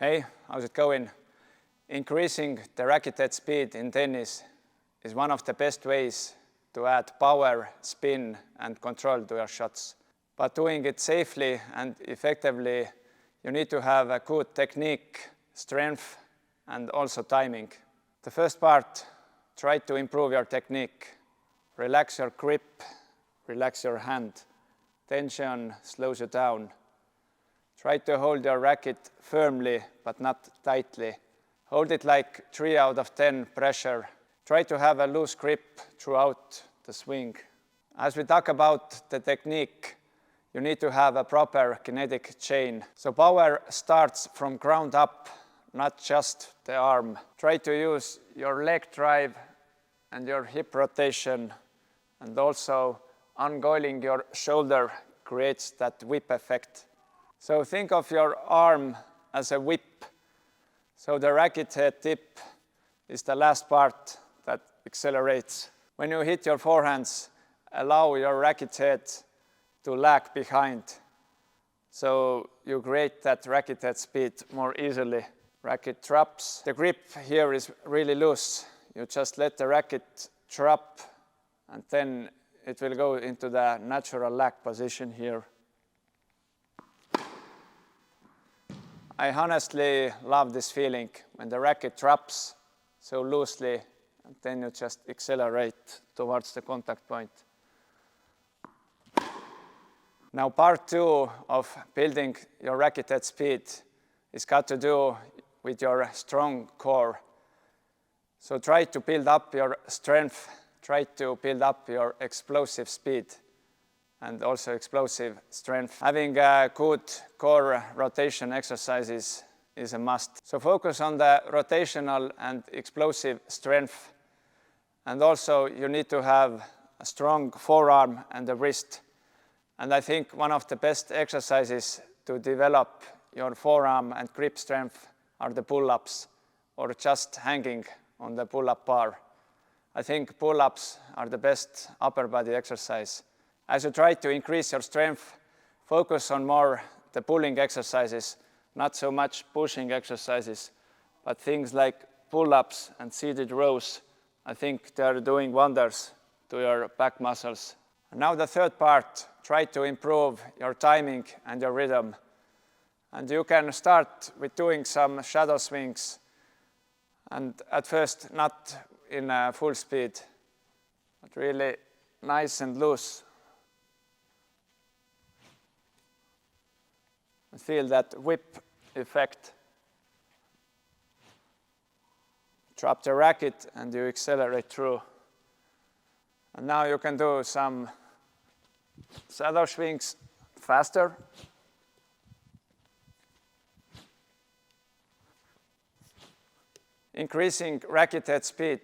Hey, how's it going? Increasing the racket head speed in tennis is one of the best ways to add power, spin and control to your shots. But doing it safely and effectively, you need to have a good technique, strength and also timing. The first part, try to improve your technique. Relax your grip, relax your hand. Tension slows you down. Try to hold your racket firmly, but not tightly. Hold it like 3 out of 10 pressure. Try to have a loose grip throughout the swing. As we talk about the technique, you need to have a proper kinetic chain. So power starts from ground up, not just the arm. Try to use your leg drive and your hip rotation, and also uncoiling your shoulder creates that whip effect. So think of your arm as a whip. So the racket head tip is the last part that accelerates. When you hit your forehands, allow your racket head to lag behind. So you create that racket head speed more easily. Racket drops. The grip here is really loose. You just let the racket drop and then it will go into the natural lag position here. I honestly love this feeling when the racket drops so loosely and then you just accelerate towards the contact point. Now part 2 of building your racket head speed is got to do with your strong core. So try to build up your strength, try to build up your explosive speed and also explosive strength. Having a good core rotation exercises is a must. So focus on the rotational and explosive strength. And also you need to have a strong forearm and the wrist. And I think one of the best exercises to develop your forearm and grip strength are the pull-ups or just hanging on the pull-up bar. I think pull-ups are the best upper body exercise. As you try to increase your strength, focus on more the pulling exercises, not so much pushing exercises, but things like pull-ups and seated rows. I think they are doing wonders to your back muscles. And now the third part, try to improve your timing and your rhythm. And you can start with doing some shadow swings, and at first not in full speed, but really nice and loose. And feel that whip effect. Drop the racket and you accelerate through. And now you can do some shadow swings faster. Increasing racket head speed,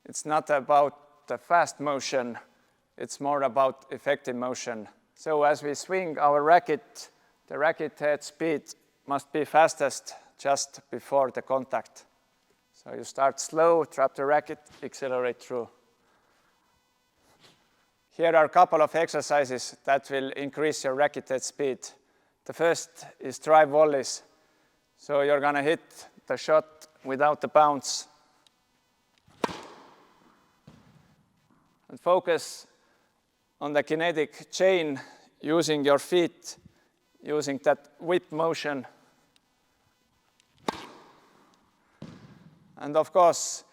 it's not about the fast motion, it's more about effective motion. So as we swing our racket, the racket head speed must be fastest just before the contact. So you start slow, drop the racket, accelerate through. Here are a couple of exercises that will increase your racket head speed. The first is drive volleys. So you're going to hit the shot without the bounce. And focus on the kinetic chain using your feet, using that whip motion. And of course,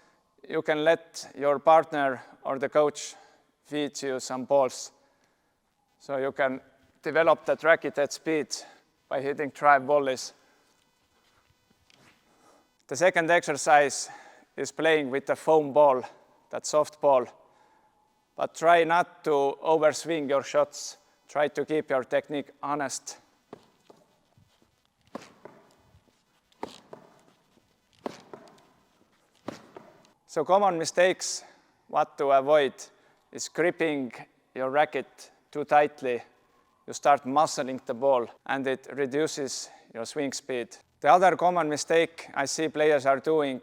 you can let your partner or the coach feed you some balls. So you can develop that racket head speed by hitting drive volleys. The second exercise is playing with the foam ball, that soft ball. But try not to overswing your shots. Try to keep your technique honest. So common mistakes, what to avoid, is gripping your racket too tightly. You start muscling the ball and it reduces your swing speed. The other common mistake I see players are doing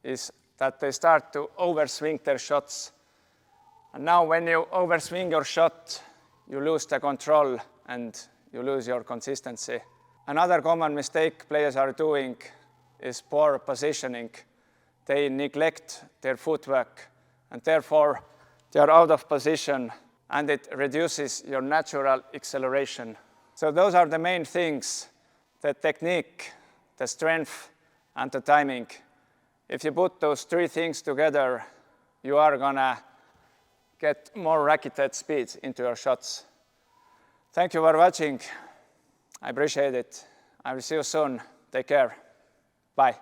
is that they start to overswing their shots. And now when you overswing your shot, you lose the control and you lose your consistency. Another common mistake players are doing is poor positioning. They neglect their footwork and therefore they are out of position and it reduces your natural acceleration. So those are the main things: the technique, the strength and the timing. If you put those three things together, you are gonna get more racket head speed into your shots. Thank you for watching. I appreciate it. I will see you soon. Take care. Bye.